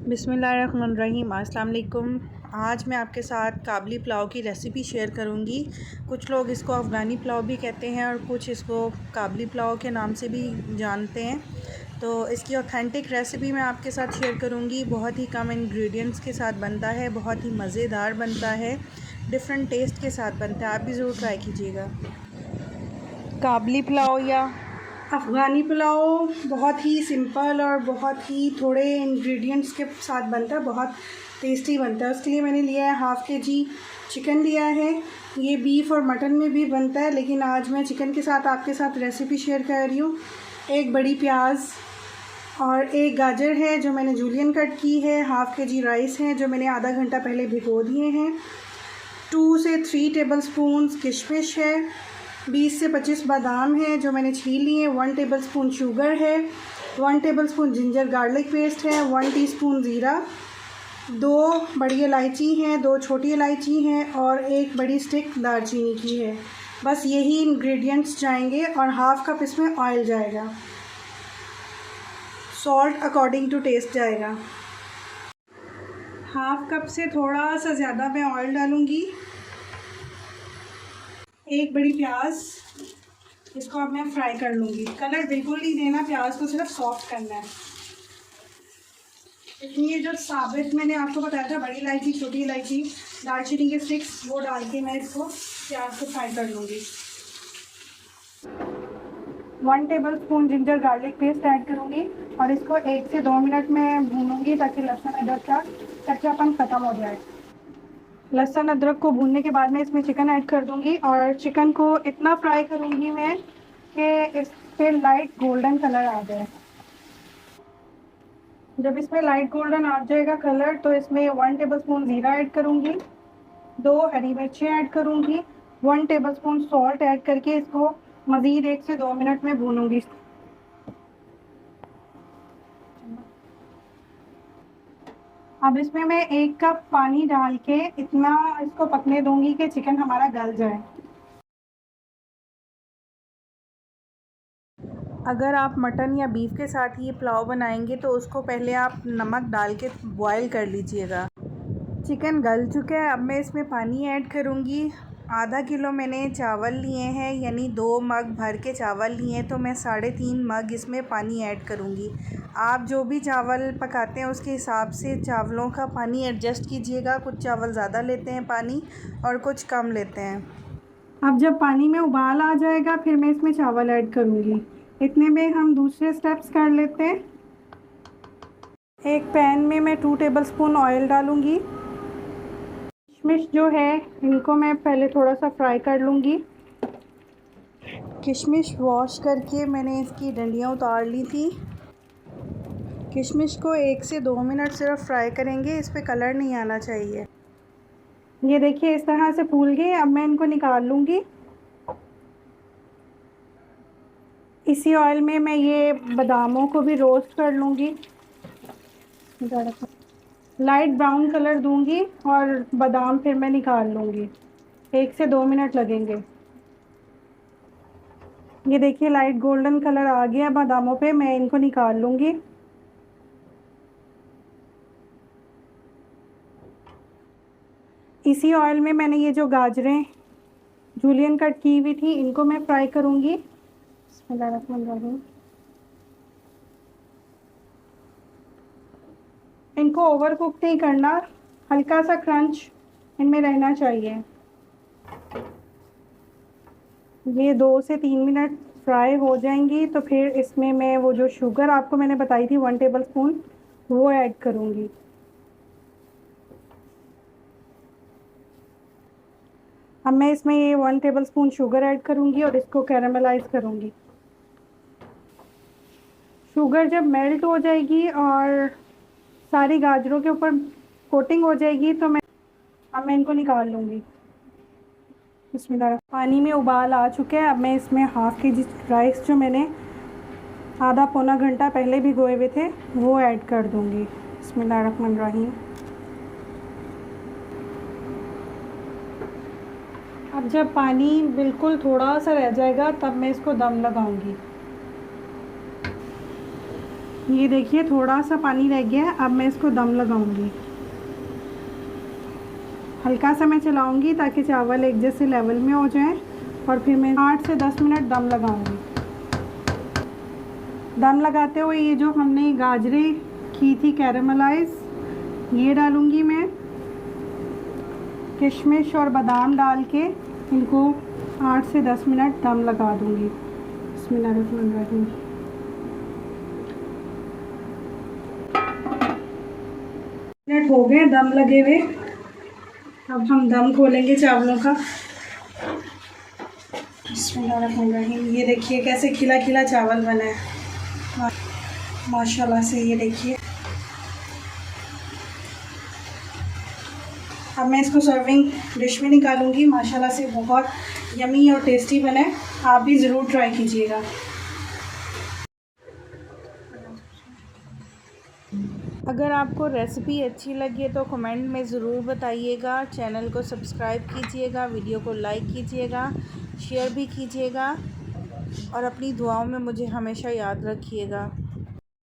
बिस्मिल्लाहिर्रहमानिर्रहीम। अस्सलाम वालेकुम। आज मैं आपके साथ काबली पुलाव की रेसिपी शेयर करूंगी। कुछ लोग इसको अफ़गानी पुलाव भी कहते हैं और कुछ इसको काबली पुलाव के नाम से भी जानते हैं। तो इसकी ऑथेंटिक रेसिपी मैं आपके साथ शेयर करूंगी। बहुत ही कम इंग्रेडिएंट्स के साथ बनता है, बहुत ही मज़ेदार बनता है, डिफरेंट टेस्ट के साथ बनता है। आप भी ज़रूर ट्राई कीजिएगा। काबली पुलाव या अफ़गानी पुलाव बहुत ही सिंपल और बहुत ही थोड़े इंग्रेडिएंट्स के साथ बनता है, बहुत टेस्टी बनता है। उसके लिए मैंने लिया है हाफ़ kg चिकन लिया है। ये बीफ और मटन में भी बनता है, लेकिन आज मैं चिकन के साथ आपके साथ रेसिपी शेयर कर रही हूँ। एक बड़ी प्याज और एक गाजर है जो मैंने जूलियन कट की है। हाफ़ kg राइस है जो मैंने आधा घंटा पहले भिगो दिए हैं। 2 से 3 टेबलस्पून किशमिश है। 20 से 25 बादाम है जो मैंने छील लिए। 1 टेबलस्पून शुगर है। 1 टेबलस्पून जिंजर गार्लिक पेस्ट है। 1 टीस्पून ज़ीरा। 2 बड़ी इलायची हैं, 2 छोटी इलायची हैं और 1 बड़ी स्टिक दालचीनी की है। बस यही इंग्रेडिएंट्स जाएंगे और हाफ़ कप इसमें ऑयल जाएगा। सॉल्ट अकॉर्डिंग टू टेस्ट जाएगा। हाफ़ कप से थोड़ा सा ज़्यादा मैं ऑयल डालूँगी। एक बड़ी प्याज, इसको अब मैं फ्राई कर लूँगी। कलर बिल्कुल नहीं देना, प्याज को सिर्फ सॉफ्ट करना है। इसलिए जो साबित मैंने आपको बताया था, बड़ी इलायची, छोटी इलायची, दालचीनी के स्टिक्स, वो डाल के मैं इसको प्याज को फ्राई कर लूँगी। 1 tablespoon ginger garlic paste add करूँगी और इसको 1 से 2 मिनट में भूनूँगी ताकि लहसुन अदरक का कच्चापन ख़त्म हो जाए। लहसुन अदरक को भूनने के बाद मैं इसमें चिकन ऐड कर दूंगी और चिकन को इतना फ्राई करूंगी मैं कि इस पर लाइट गोल्डन कलर आ जाए। जब इसमें लाइट गोल्डन आ जाएगा कलर, तो इसमें 1 टेबलस्पून ज़ीरा ऐड करूंगी। 2 हरी मिर्ची ऐड करूंगी। 1 टेबलस्पून सॉल्ट ऐड करके इसको मज़ीद 1 से 2 मिनट में भूनूंगी। अब इसमें मैं 1 कप पानी डाल के इतना इसको पकने दूंगी कि चिकन हमारा गल जाए। अगर आप मटन या बीफ के साथ ये पुलाव बनाएंगे तो उसको पहले आप नमक डाल के बॉयल कर लीजिएगा। चिकन गल चुका है, अब मैं इसमें पानी ऐड करूँगी। आधा किलो मैंने चावल लिए हैं, यानी 2 मग भर के चावल लिए हैं, तो मैं 3.5 मग इसमें पानी ऐड करूँगी। आप जो भी चावल पकाते हैं उसके हिसाब से चावलों का पानी एडजस्ट कीजिएगा। कुछ चावल ज़्यादा लेते हैं पानी और कुछ कम लेते हैं। अब जब पानी में उबाल आ जाएगा फिर मैं इसमें चावल ऐड करूँगी। इतने में हम दूसरे स्टेप्स कर लेते हैं। एक पैन में मैं 2 टेबलस्पून ऑयल डालूँगी। किशमिश जो है इनको मैं पहले थोड़ा सा फ्राई कर लूँगी। किशमिश वॉश करके मैंने इसकी डंडियाँ उतार ली थी। किशमिश को 1 से 2 मिनट सिर्फ फ्राई करेंगे, इस पे कलर नहीं आना चाहिए। ये देखिए इस तरह से फूल गए। अब मैं इनको निकाल लूँगी। इसी ऑयल में मैं ये बादामों को भी रोस्ट कर लूँगी। लाइट ब्राउन कलर दूंगी और बादाम फिर मैं निकाल लूँगी। 1 से 2 मिनट लगेंगे। ये देखिए लाइट गोल्डन कलर आ गया बादामों पे, मैं इनको निकाल लूँगी। इसी ऑयल में मैंने ये जो गाजरें जूलियन कट की हुई थी इनको मैं फ्राई करूँगी। बिस्मिल्लाहिर्रहमानिर्रहीम। इनको ओवर कुक नहीं करना, हल्का सा क्रंच इनमें रहना चाहिए। ये 2 से 3 मिनट फ्राई हो जाएंगी तो फिर इसमें मैं वो जो शुगर आपको मैंने बताई थी 1 टेबलस्पून, वो ऐड करूँगी। अब मैं इसमें ये 1 टेबलस्पून शुगर ऐड करूँगी और इसको कैरामलाइज़ करूँगी। शुगर जब मेल्ट हो जाएगी और सारी गाजरों के ऊपर कोटिंग हो जाएगी तो अब मैं इनको निकाल लूँगी। बिस्मिल्लाह। पानी में उबाल आ चुका है। अब मैं इसमें हाफ़ kg राइस जो मैंने आधा पौना घंटा पहले भिगोए हुए थे वो ऐड कर दूँगी। बिस्मिल्लाहिर्रहमानिर्रहीम। अब जब पानी बिल्कुल थोड़ा सा रह जाएगा तब मैं इसको दम लगाऊंगी। ये देखिए थोड़ा सा पानी रह गया है। अब मैं इसको दम लगाऊंगी। हल्का सा मैं चलाऊंगी ताकि चावल एक जैसे लेवल में हो जाए, और फिर मैं 8 से 10 मिनट दम लगाऊंगी। दम लगाते हुए ये जो हमने गाजरें की थी कैरेमलाइज, ये डालूंगी मैं। किशमिश और बादाम डाल के इनको 8 से 10 मिनट दम लगा दूंगी। बिस्मिल्लाहिर्रहमानिर्रहीम। मिनट हो गए दम लगे हुए। अब हम दम खोलेंगे चावलों का। बिस्मिल्लाहिर्रहमानिर्रहीम। ये देखिए कैसे खिला खिला चावल बना है माशाल्लाह से। ये देखिए अब मैं इसको सर्विंग डिश में निकालूंगी। माशाल्लाह से बहुत यमी और टेस्टी बना है। आप भी ज़रूर ट्राई कीजिएगा। अगर आपको रेसिपी अच्छी लगी तो कमेंट में ज़रूर बताइएगा। चैनल को सब्सक्राइब कीजिएगा, वीडियो को लाइक कीजिएगा, शेयर भी कीजिएगा, और अपनी दुआओं में मुझे हमेशा याद रखिएगा।